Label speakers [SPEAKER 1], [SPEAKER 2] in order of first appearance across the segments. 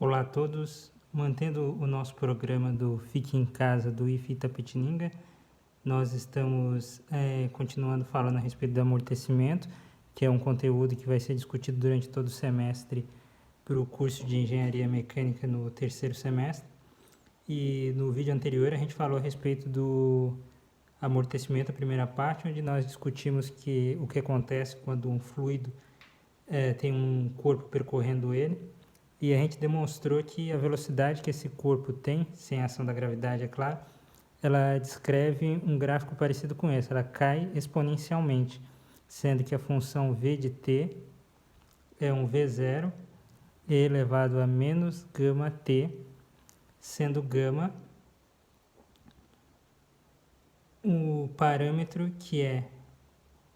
[SPEAKER 1] Olá a todos, mantendo o nosso programa do Fique em Casa do IFE Itapetininga, nós estamos continuando falando a respeito do amortecimento, que é um conteúdo que vai ser discutido durante todo o semestre para o curso de Engenharia Mecânica no terceiro semestre. E no vídeo anterior a gente falou a respeito do amortecimento, a primeira parte, onde nós discutimos o que acontece quando um fluido tem um corpo percorrendo ele. E a gente demonstrou que a velocidade que esse corpo tem, sem a ação da gravidade, é claro, ela descreve um gráfico parecido com esse, ela cai exponencialmente, sendo que a função v de t é um v0 elevado a menos gama t, sendo gama o parâmetro que é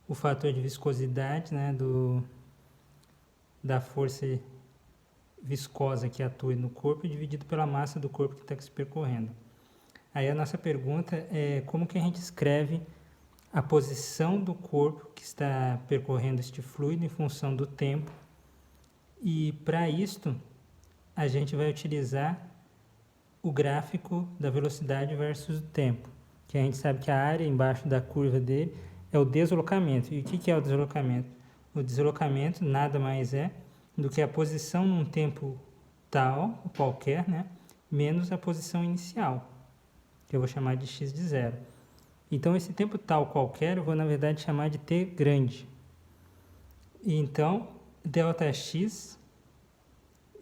[SPEAKER 1] o fator de viscosidade, né, da força viscosa que atua no corpo dividido pela massa do corpo que está se percorrendo. Aí a nossa pergunta é como que a gente escreve a posição do corpo que está percorrendo este fluido em função do tempo. E para isto a gente vai utilizar o gráfico da velocidade versus o tempo, que a gente sabe que a área embaixo da curva dele é o deslocamento. E o que é o deslocamento? O deslocamento nada mais é do que a posição num tempo tal, qualquer, né, menos a posição inicial, que eu vou chamar de x de zero. Então, esse tempo tal qualquer, eu vou, na verdade, chamar de t grande. E então, ΔX,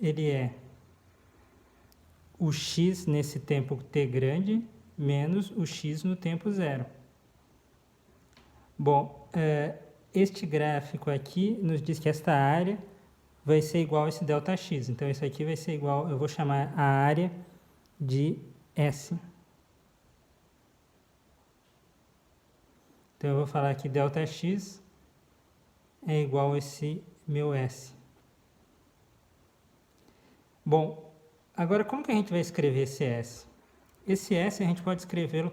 [SPEAKER 1] ele é o x nesse tempo t grande, menos o x no tempo zero. Bom, este gráfico aqui nos diz que esta área vai ser igual a esse ΔX. Então, isso aqui vai ser igual, eu vou chamar a área de S. Então, eu vou falar que ΔX é igual a esse meu S. Bom, agora como que a gente vai escrever esse S? Esse S a gente pode escrevê-lo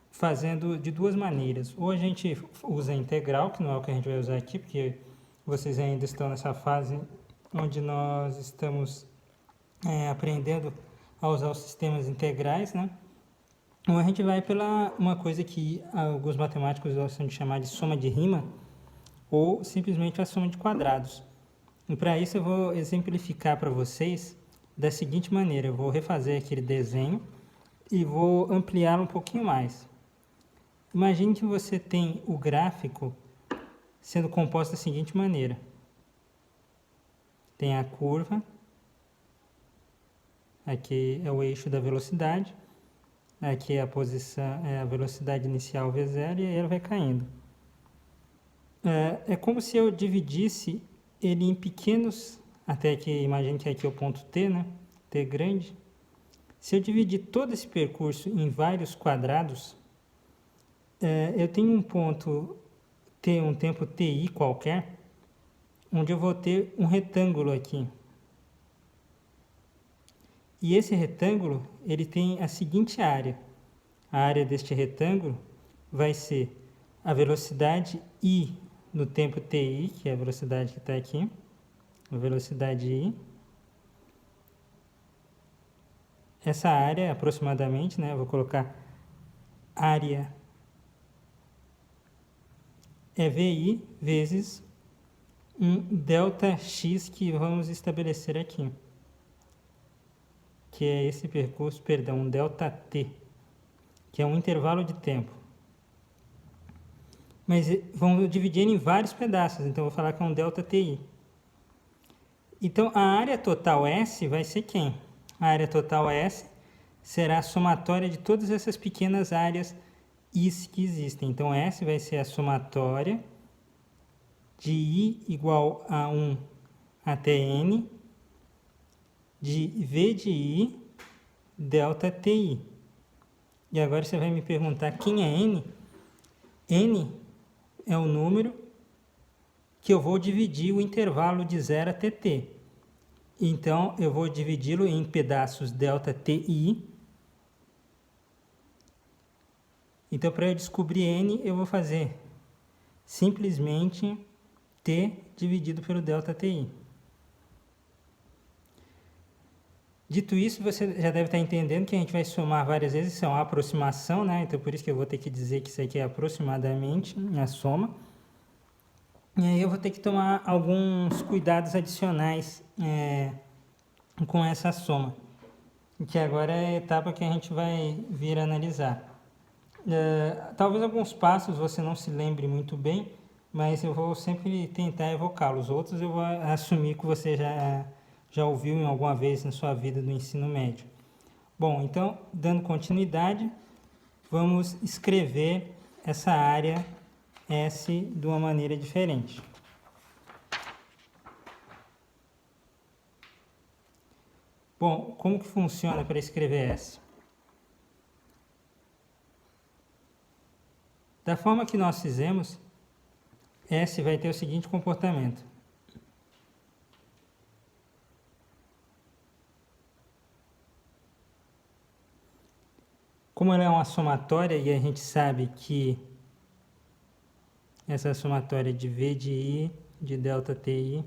[SPEAKER 1] fazendo de duas maneiras. Ou a gente usa a integral, que não é o que a gente vai usar aqui, porque vocês ainda estão nessa fase onde nós estamos aprendendo a usar os sistemas integrais, né? Ou a gente vai pela uma coisa que alguns matemáticos gostam de chamar de soma de Riemann, ou simplesmente a soma de quadrados. E para isso eu vou exemplificar para vocês da seguinte maneira: eu vou refazer aquele desenho e vou ampliá-lo um pouquinho mais. Imagine que você tem o gráfico sendo composto da seguinte maneira: tem a curva, aqui é o eixo da velocidade, aqui é a posição, é a velocidade inicial v0 e aí ela vai caindo. É como se eu dividisse ele em pequenos, até que imagine que aqui é o ponto T, né? T grande. Se eu dividir todo esse percurso em vários quadrados, eu tenho um ponto T, um tempo TI qualquer, onde eu vou ter um retângulo aqui. E esse retângulo, ele tem a seguinte área. A área deste retângulo vai ser a velocidade I no tempo TI, que é a velocidade que está aqui, a velocidade I. Essa área, aproximadamente, né, eu vou colocar área é VI vezes um ΔX que vamos estabelecer aqui, que é esse percurso, perdão, um ΔT, que é um intervalo de tempo. Mas vamos dividir em vários pedaços, então eu vou falar que é um ΔTI. Então, a área total S vai ser quem? A área total S será a somatória de todas essas pequenas áreas Is que existem. Então, S vai ser a somatória de I igual a 1 até N, de V de I, ΔTI. E agora você vai me perguntar quem é N? N é o número que eu vou dividir o intervalo de 0 até t. Então, eu vou dividi-lo em pedaços ΔTI. Então, para eu descobrir N, eu vou fazer simplesmente T dividido pelo ΔTI. Dito isso, você já deve estar entendendo que a gente vai somar várias vezes, isso é uma aproximação, né? Então, por isso que eu vou ter que dizer que isso aqui é aproximadamente a soma. E aí eu vou ter que tomar alguns cuidados adicionais com essa soma, que agora é a etapa que a gente vai vir analisar. Talvez alguns passos você não se lembre muito bem, mas eu vou sempre tentar evocá-los. Outros eu vou assumir que você já ouviu em alguma vez na sua vida do ensino médio. Bom, então, dando continuidade, vamos escrever essa área S de uma maneira diferente. Bom, como que funciona para escrever S? Da forma que nós fizemos, S vai ter o seguinte comportamento. Como ela é uma somatória e a gente sabe que essa somatória de V de I, de delta TI,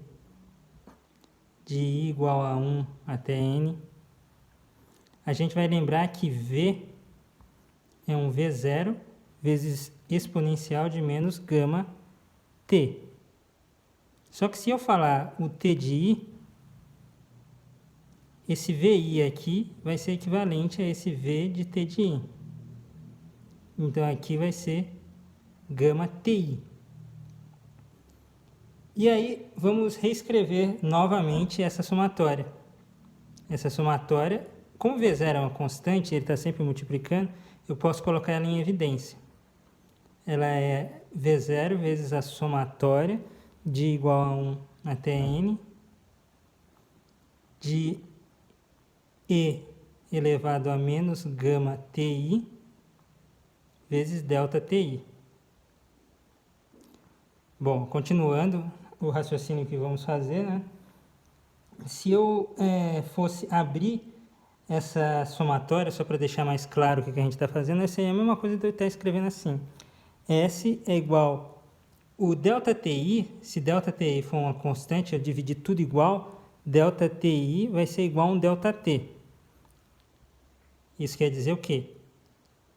[SPEAKER 1] de I igual a 1 até N, a gente vai lembrar que V é um V0 vezes exponencial de menos gama T. Só que se eu falar o T de I, esse VI aqui vai ser equivalente a esse V de T de I. Então aqui vai ser gama TI. E aí vamos reescrever novamente essa somatória. Essa somatória, como V0 é uma constante, ele está sempre multiplicando, eu posso colocar ela em evidência. Ela é V0 vezes a somatória de igual a 1 até N de E elevado a menos gama TI vezes delta TI. Bom, continuando o raciocínio que vamos fazer, né? Se eu fosse abrir essa somatória, só para deixar mais claro o que a gente está fazendo, essa é a mesma coisa de eu estar escrevendo assim. S é igual o ΔTi, se ΔTi for uma constante, eu dividir tudo igual, ΔTi vai ser igual a um ΔT. Isso quer dizer o quê?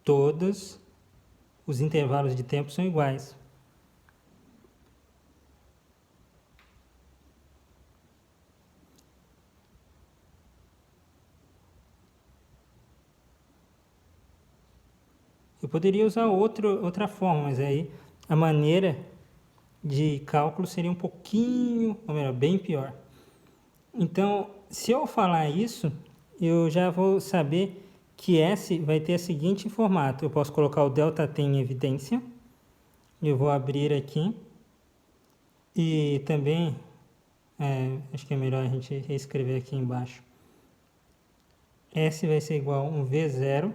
[SPEAKER 1] Todos os intervalos de tempo são iguais. Eu poderia usar outra forma, mas aí a maneira de cálculo seria um pouquinho, ou melhor, bem pior. Então, se eu falar isso, eu já vou saber que S vai ter o seguinte formato. Eu posso colocar o ΔT em evidência. Eu vou abrir aqui. E também, acho que é melhor a gente reescrever aqui embaixo. S vai ser igual a um V0,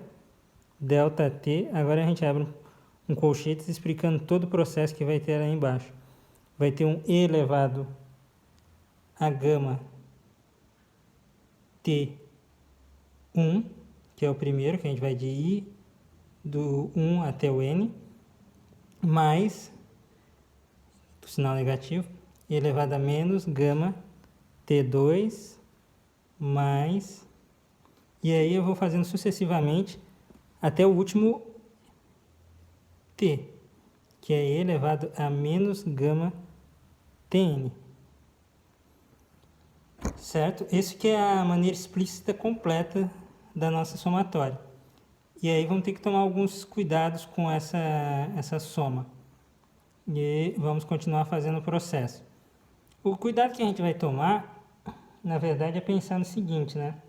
[SPEAKER 1] ΔT. Agora a gente abre um colchetes explicando todo o processo que vai ter lá embaixo. Vai ter um E elevado a gama T1, que é o primeiro, que a gente vai de I do 1 até o N, mais, o sinal negativo, E elevado a menos gama T2, mais, e aí eu vou fazendo sucessivamente até o último T, que é E elevado a menos gama Tn. Certo? Isso que é a maneira explícita completa da nossa somatória. E aí vamos ter que tomar alguns cuidados com essa soma. E vamos continuar fazendo o processo. O cuidado que a gente vai tomar, na verdade, é pensar no seguinte, né?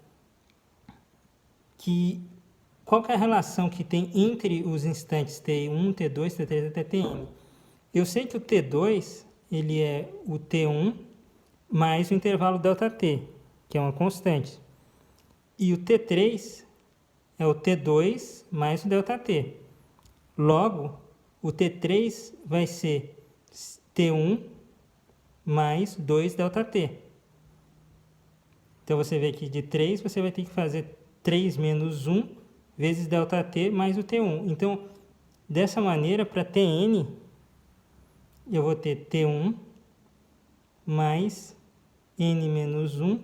[SPEAKER 1] Qual que é a relação que tem entre os instantes T1, T2, T3 até Tn? Eu sei que o T2 ele é o T1 mais o intervalo ΔT, que é uma constante. E o T3 é o T2 mais o ΔT. Logo, o T3 vai ser T1 mais 2 ΔT. Então, você vê que de 3, você vai ter que fazer 3 menos 1 vezes ΔT mais o T1. Então, dessa maneira, para Tn, eu vou ter T1 mais N menos 1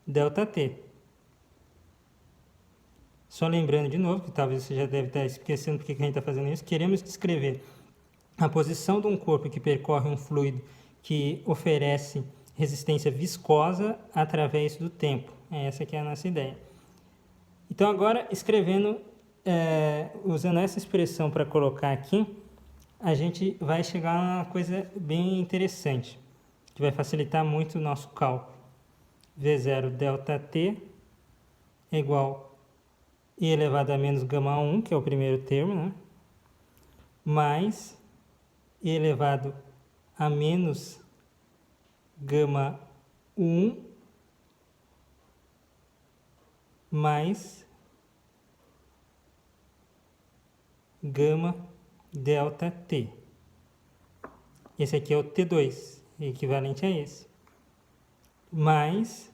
[SPEAKER 1] ΔT. Só lembrando de novo, que talvez você já deve estar esquecendo porque que a gente está fazendo isso, queremos descrever a posição de um corpo que percorre um fluido que oferece resistência viscosa através do tempo. Essa que é a nossa ideia. Então agora, escrevendo, usando essa expressão para colocar aqui, a gente vai chegar a uma coisa bem interessante, que vai facilitar muito o nosso cálculo. V0 ΔT é igual a e elevado a menos gama 1, que é o primeiro termo, né? Mais e elevado a menos gama 1 mais gama ΔT. Esse aqui é o T2, equivalente a esse. Mais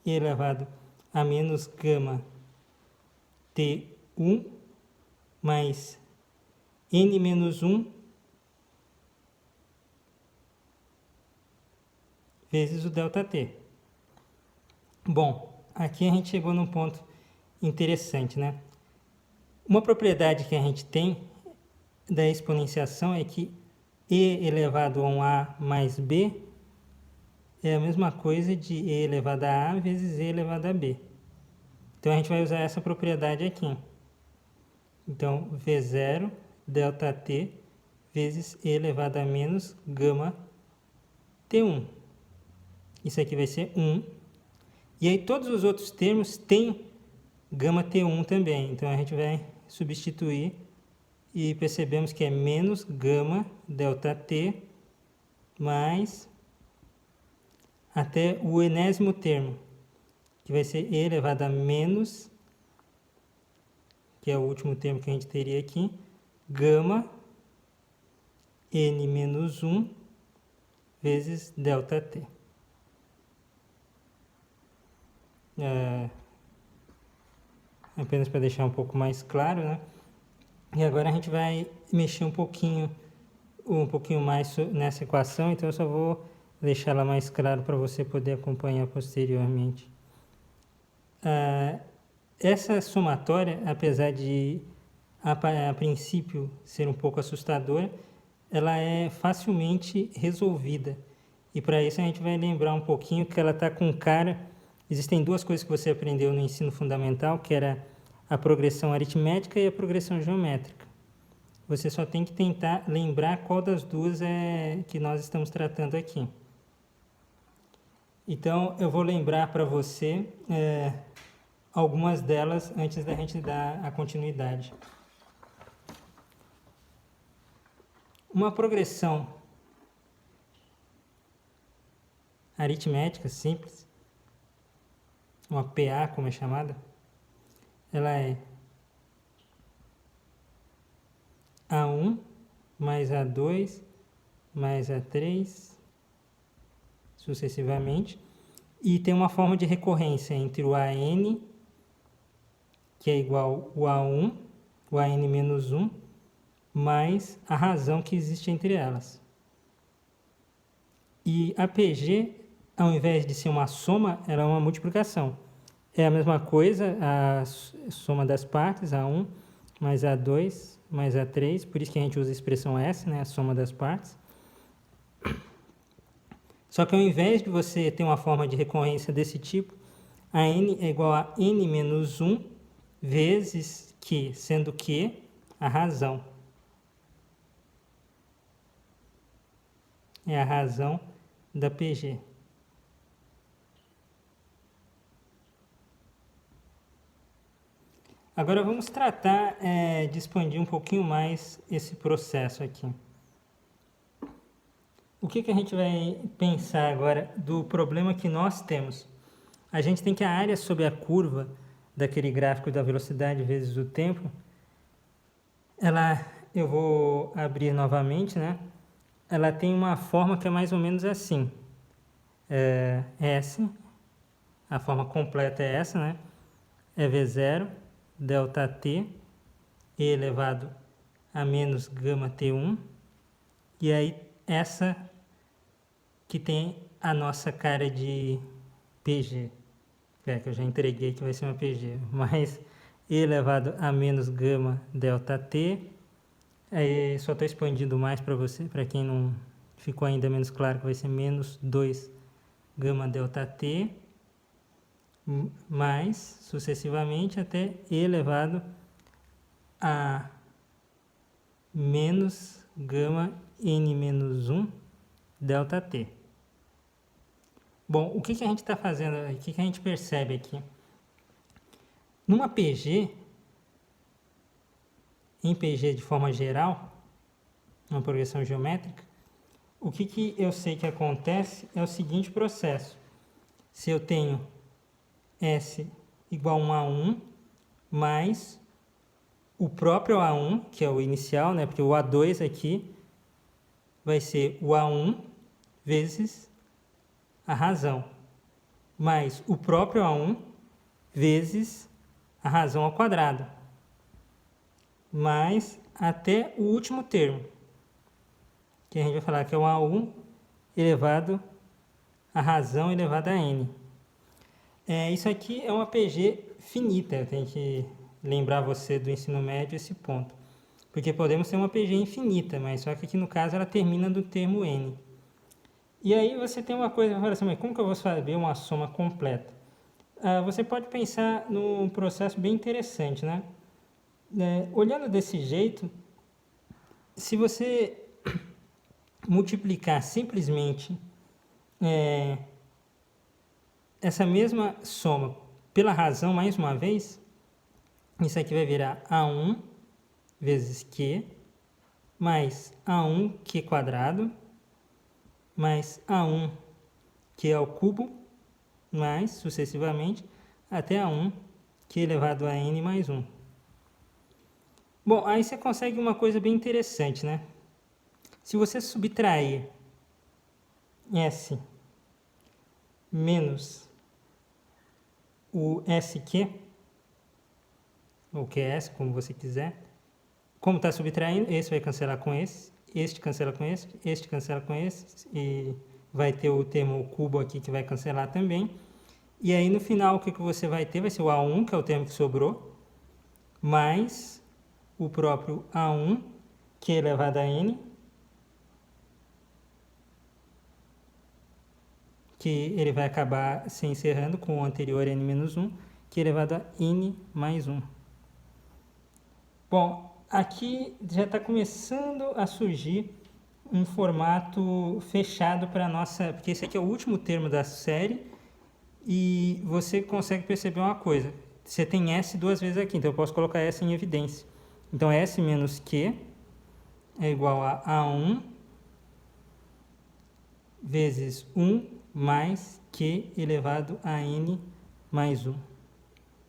[SPEAKER 1] e elevado a menos gama T1 mais N menos 1 vezes o ΔT. Bom, aqui a gente chegou num ponto interessante, né? Uma propriedade que a gente tem da exponenciação é que e elevado a um a mais b é a mesma coisa de e elevado a a vezes e elevado a b. Então a gente vai usar essa propriedade aqui. Então V0 ΔT vezes e elevado a menos gama T1. Isso aqui vai ser 1. E aí todos os outros termos têm gama T1 também. Então a gente vai substituir e percebemos que é menos gama ΔT mais até o enésimo termo, que vai ser e elevado a menos, que é o último termo que a gente teria aqui, gama N menos 1 vezes ΔT. Apenas para deixar um pouco mais claro, né? E agora a gente vai mexer um pouquinho mais nessa equação, então eu só vou deixar ela mais claro para você poder acompanhar posteriormente. Essa somatória, apesar de a princípio ser um pouco assustadora, ela é facilmente resolvida. E para isso a gente vai lembrar um pouquinho que ela está com cara. Existem duas coisas que você aprendeu no ensino fundamental, que era a progressão aritmética e a progressão geométrica. Você só tem que tentar lembrar qual das duas é que nós estamos tratando aqui. Então, eu vou lembrar para você algumas delas antes da gente dar a continuidade. Uma progressão aritmética simples, uma PA como é chamada, ela é A1 mais A2 mais A3 sucessivamente, e tem uma forma de recorrência entre o AN, que é igual ao A1, o AN menos 1, mais a razão que existe entre elas. E a PG, ao invés de ser uma soma, ela é uma multiplicação. É a mesma coisa, a soma das partes, A1 mais A2 mais A3, por isso que a gente usa a expressão S, né, a soma das partes. Só que ao invés de você ter uma forma de recorrência desse tipo, a n é igual a n menos 1 vezes Q, sendo Q a razão. É a razão da PG. Agora vamos tratar de expandir um pouquinho mais esse processo aqui. O que a gente vai pensar agora do problema que nós temos? A gente tem que a área sobre a curva daquele gráfico da velocidade vezes o tempo, eu vou abrir novamente, né? Ela tem uma forma que é mais ou menos assim. S, a forma completa é essa, né? É V0, ΔT, e elevado a menos gama T1. E aí, essa que tem a nossa cara de PG. que eu já entreguei que vai ser uma PG, mais E elevado a menos gama delta T. Aí só estou expandindo mais para você, para quem não ficou ainda menos claro, que vai ser menos 2 gama delta T, mais sucessivamente até E elevado a menos gama N menos 1 delta T. Bom, o que a gente está fazendo, o que a gente percebe aqui? Numa PG, em PG de forma geral, uma progressão geométrica, o que eu sei que acontece é o seguinte processo. Se eu tenho S igual a 1 mais o próprio A1, que é o inicial, né? Porque o A2 aqui vai ser o A1 vezes a razão, mais o próprio A1 vezes a razão ao quadrado, mais até o último termo, que a gente vai falar que é o A1 elevado a razão elevada a n. Isso aqui é uma PG finita, eu tenho que lembrar você do ensino médio esse ponto. Porque podemos ter uma PG infinita, mas só que aqui no caso ela termina do termo n. E aí você tem uma coisa, fala assim, mas como que eu vou saber uma soma completa? Você pode pensar num processo bem interessante, né? Olhando desse jeito, se você multiplicar simplesmente essa mesma soma pela razão mais uma vez, isso aqui vai virar A1 vezes Q mais A1Q quadrado mais A1 Q ao cubo mais sucessivamente até A1 Q elevado a n mais 1. Bom, aí você consegue uma coisa bem interessante, né? Se você subtrair S menos o SQ, ou QS, como você quiser, como está subtraindo, esse vai cancelar com esse, este cancela com este cancela com esse, e vai ter o termo cubo aqui que vai cancelar também. E aí no final o que você vai ter? Vai ser o A1, que é o termo que sobrou, mais o próprio A1, que é elevado a n, que ele vai acabar se encerrando com o anterior n-1, que é elevado a n mais 1. Bom, aqui já está começando a surgir um formato fechado para a nossa... Porque esse aqui é o último termo da série e você consegue perceber uma coisa. Você tem S duas vezes aqui, então eu posso colocar S em evidência. Então, S menos Q é igual a A1 vezes 1 mais Q elevado a n mais 1.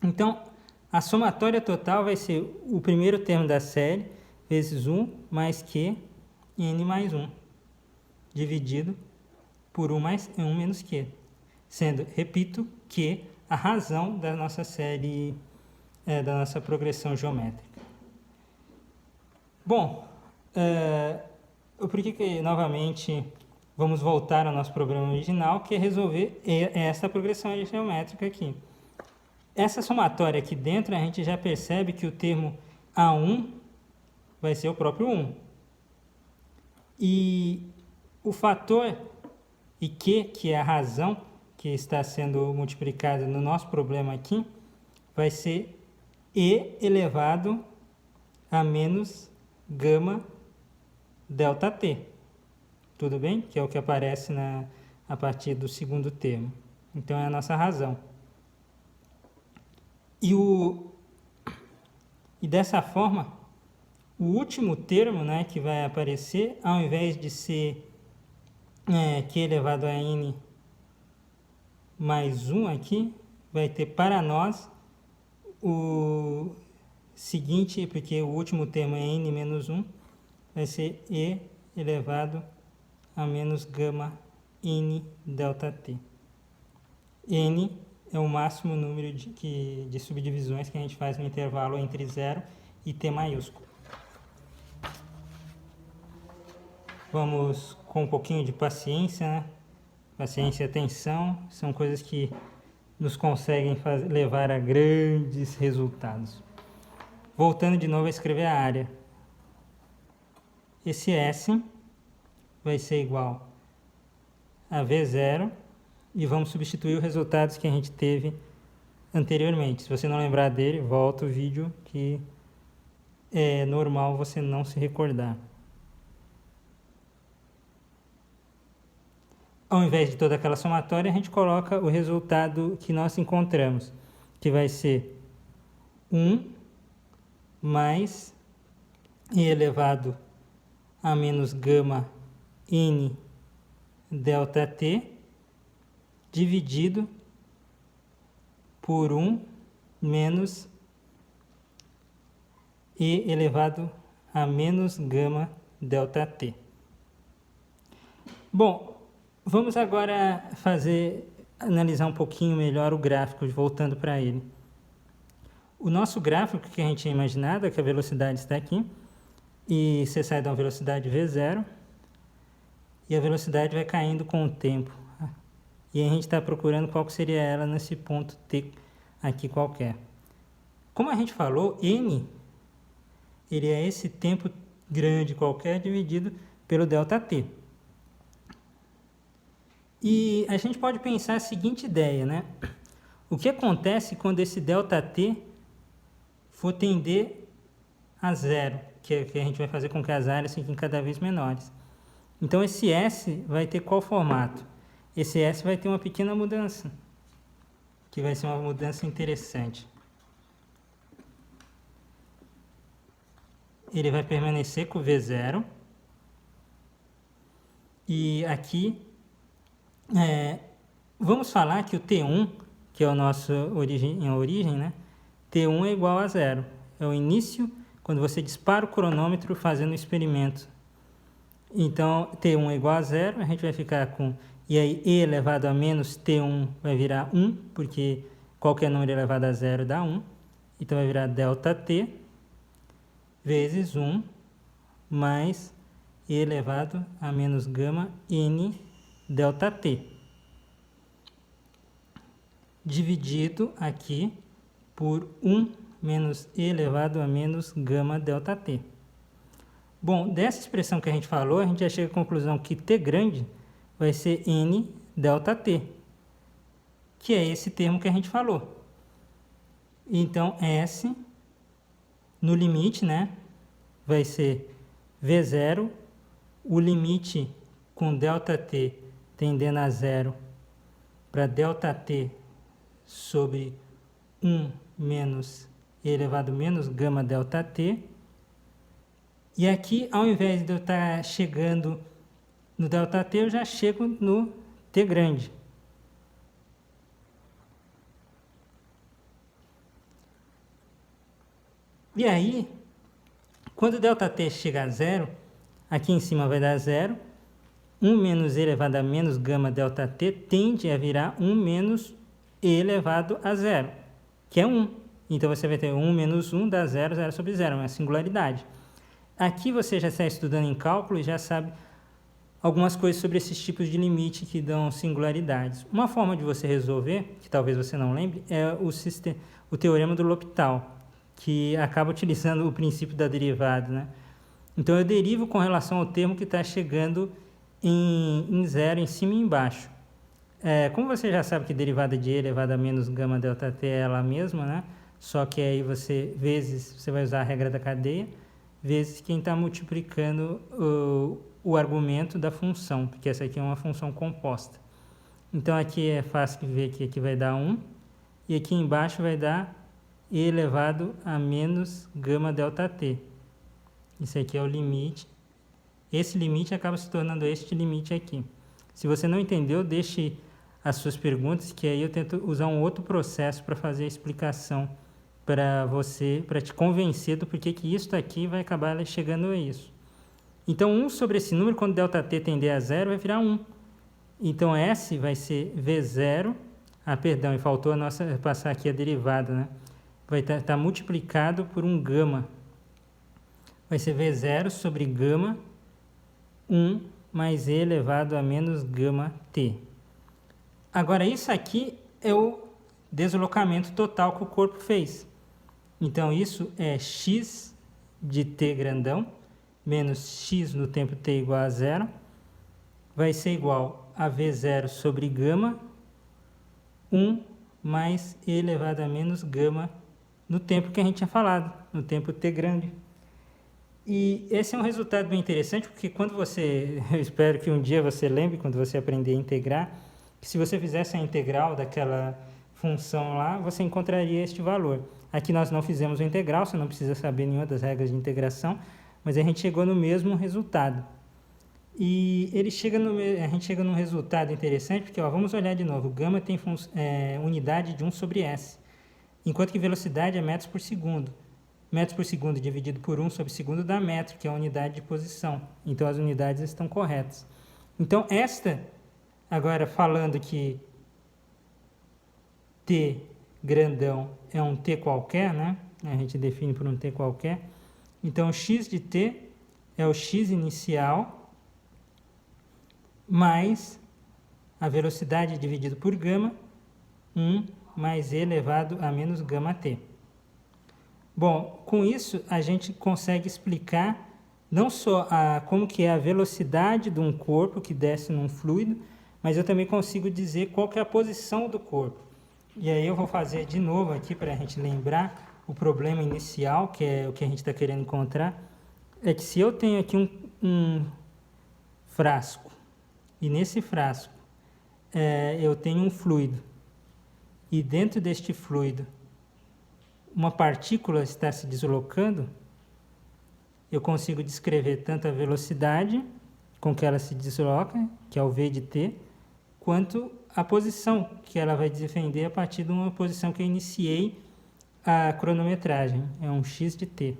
[SPEAKER 1] Então, a somatória total vai ser o primeiro termo da série vezes 1 mais Q n mais 1, dividido por 1 menos Q, sendo, repito, Q a razão da nossa série, da nossa progressão geométrica. Bom, por que novamente vamos voltar ao nosso problema original, que é resolver essa progressão geométrica aqui. Essa somatória aqui dentro, a gente já percebe que o termo A1 vai ser o próprio 1. E o fator IQ, que é a razão que está sendo multiplicada no nosso problema aqui, vai ser E elevado a menos gama delta T. Tudo bem? Que é o que aparece a partir do segundo termo. Então, é a nossa razão. E dessa forma, o último termo, né, que vai aparecer, ao invés de ser Q elevado a n mais 1 aqui, vai ter para nós o seguinte, porque o último termo é n menos 1, vai ser E elevado a menos gama n delta t. N é o máximo número de subdivisões que a gente faz no intervalo entre 0 e t maiúsculo. Vamos com um pouquinho de paciência, né? Paciência e atenção são coisas que nos conseguem levar a grandes resultados. Voltando de novo a escrever a área. Esse S vai ser igual a V0 e vamos substituir os resultados que a gente teve anteriormente. Se você não lembrar dele, volta o vídeo que é normal você não se recordar. Ao invés de toda aquela somatória, a gente coloca o resultado que nós encontramos, que vai ser 1 mais e elevado a menos gama n delta t dividido por 1 menos e elevado a menos gama delta t. Bom, vamos agora analisar um pouquinho melhor o gráfico, voltando para ele. O nosso gráfico que a gente tinha imaginado é que a velocidade está aqui, e você sai de uma velocidade V0, e a velocidade vai caindo com o tempo. E a gente está procurando qual seria ela nesse ponto T aqui qualquer. Como a gente falou, N ele é esse tempo grande qualquer dividido pelo ΔT. E a gente pode pensar a seguinte ideia, né? O que acontece quando esse ΔT for tender a zero, que a gente vai fazer com que as áreas fiquem cada vez menores. Então esse S vai ter qual formato? Esse S vai ter uma pequena mudança, que vai ser uma mudança interessante. Ele vai permanecer com o V0. E aqui, vamos falar que o T1, que é a nossa origem, né? T1 é igual a zero. É o início, quando você dispara o cronômetro fazendo o experimento. Então, T1 é igual a zero, a gente vai ficar com... E aí, E elevado a menos T1 vai virar 1, porque qualquer número elevado a zero dá 1. Então, vai virar ΔT vezes 1 mais E elevado a menos gama N ΔT. Dividido aqui por 1 menos E elevado a menos gama ΔT. Bom, dessa expressão que a gente falou, a gente já chega à conclusão que T grande vai ser N ΔT, que é esse termo que a gente falou. Então, S, no limite, né, vai ser V0, o limite com ΔT tendendo a zero para ΔT sobre 1 menos E elevado a menos gama ΔT. E aqui, ao invés de eu estar chegando no ΔT, eu já chego no T grande. E aí, quando o ΔT chega a zero, aqui em cima vai dar zero. 1 menos E elevado a menos gama ΔT tende a virar 1 menos E elevado a zero, que é 1. Então, você vai ter 1 menos 1 dá 0, 0 sobre 0, é uma singularidade. Aqui você já está estudando em cálculo e já sabe algumas coisas sobre esses tipos de limite que dão singularidades. Uma forma de você resolver, que talvez você não lembre, é o teorema do L'Hopital, que acaba utilizando o princípio da derivada, né? Então, eu derivo com relação ao termo que está chegando em zero, em cima e embaixo. Como você já sabe que derivada de E elevado a menos gama ΔT é ela mesma, né? Só que aí você vai usar a regra da cadeia, vezes quem está multiplicando o argumento da função, porque essa aqui é uma função composta. Então, aqui é fácil de ver que aqui vai dar 1, e aqui embaixo vai dar E elevado a menos gama ΔT. Isso aqui é o limite. Esse limite acaba se tornando este limite aqui. Se você não entendeu, deixe as suas perguntas, que aí eu tento usar um outro processo para fazer a explicação para te convencer do porquê que isso aqui vai acabar chegando a isso. Então, 1 sobre esse número, quando ΔT tender a zero, vai virar 1. Então, S vai ser V0. Perdão, e faltou passar aqui a derivada, né? Vai estar multiplicado por um gama. Vai ser V0 sobre gama 1 mais E elevado a menos gama T. Agora, isso aqui é o deslocamento total que o corpo fez. Então, isso é x de t grandão, menos x no tempo t igual a 0, vai ser igual a V0 sobre gama, 1 mais e elevado a menos gama no tempo que a gente tinha falado, no tempo t grande. E esse é um resultado bem interessante, porque quando você, eu espero que um dia você lembre, quando você aprender a integrar, que se você fizesse a integral daquela função lá, você encontraria este valor. Aqui nós não fizemos o integral, você não precisa saber nenhuma das regras de integração, mas a gente chegou no mesmo resultado. E a gente chega num resultado interessante, porque vamos olhar de novo, gama tem unidade de 1 sobre s, enquanto que velocidade é metros por segundo. Metros por segundo dividido por 1 sobre segundo dá metro, que é a unidade de posição. Então, as unidades estão corretas. Então, agora falando que t grandão é um t qualquer, né? A gente define por um t qualquer. Então, x de t é o x inicial mais a velocidade dividido por gama, 1 mais e elevado a menos gama t. Bom, com isso a gente consegue explicar não só como que é a velocidade de um corpo que desce num fluido, mas eu também consigo dizer qual que é a posição do corpo. E aí eu vou fazer de novo aqui para a gente lembrar o problema inicial, que é o que a gente está querendo encontrar, é que se eu tenho aqui um frasco, e nesse frasco eu tenho um fluido, e dentro deste fluido uma partícula está se deslocando, eu consigo descrever tanto a velocidade com que ela se desloca, que é o v de t, quanto a posição que ela vai defender a partir de uma posição que eu iniciei a cronometragem, é um x de t.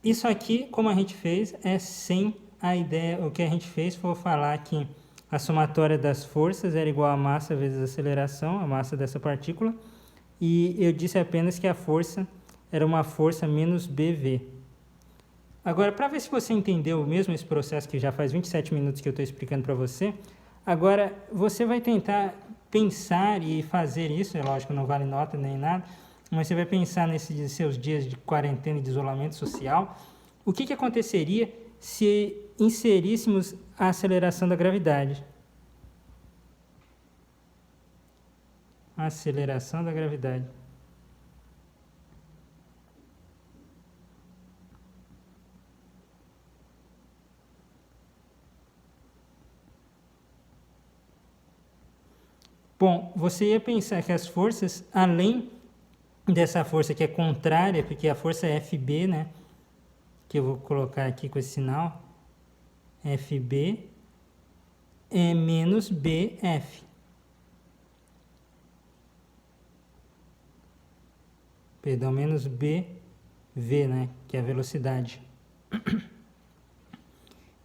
[SPEAKER 1] Isso aqui, como a gente fez, é sem a ideia, o que a gente fez foi falar que a somatória das forças era igual a massa vezes a aceleração, a massa dessa partícula, e eu disse apenas que a força era uma força menos bv. Agora, para ver se você entendeu mesmo esse processo que já faz 27 minutos que eu estou explicando para você, agora você vai tentar pensar e fazer isso, é lógico, não vale nota nem nada, mas você vai pensar nesses seus dias de quarentena e de isolamento social, o que aconteceria se inseríssemos a aceleração da gravidade? Aceleração da gravidade. Bom, você ia pensar que as forças, além dessa força que é contrária, porque a força é FB, né? Que eu vou colocar aqui com esse sinal, FB é menos BF. Perdão, menos BV, né? Que é a velocidade.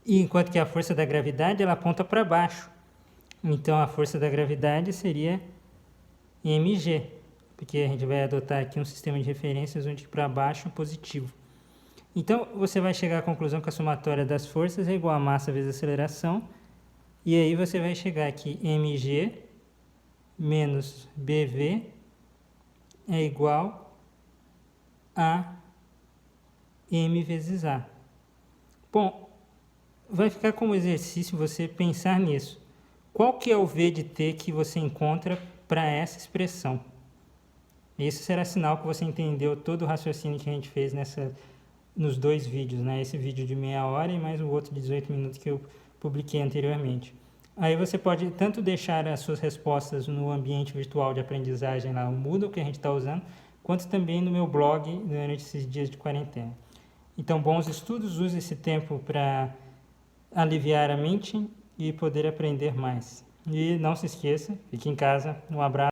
[SPEAKER 1] E enquanto que a força da gravidade, ela aponta para baixo. Então, a força da gravidade seria mg, porque a gente vai adotar aqui um sistema de referências onde para baixo é positivo. Então, você vai chegar à conclusão que a somatória das forças é igual a massa vezes a aceleração, e aí você vai chegar aqui, mg menos bv é igual a m vezes a. Bom, vai ficar como exercício você pensar nisso. Qual que é o v de t que você encontra para essa expressão? Isso será sinal que você entendeu todo o raciocínio que a gente fez nos dois vídeos, né? Esse vídeo de meia hora e mais o outro de 18 minutos que eu publiquei anteriormente. Aí você pode tanto deixar as suas respostas no ambiente virtual de aprendizagem lá, o Moodle que a gente está usando, quanto também no meu blog durante esses dias de quarentena. Então, bons estudos, use esse tempo para aliviar a mente e poder aprender mais. E não se esqueça, fique em casa, um abraço.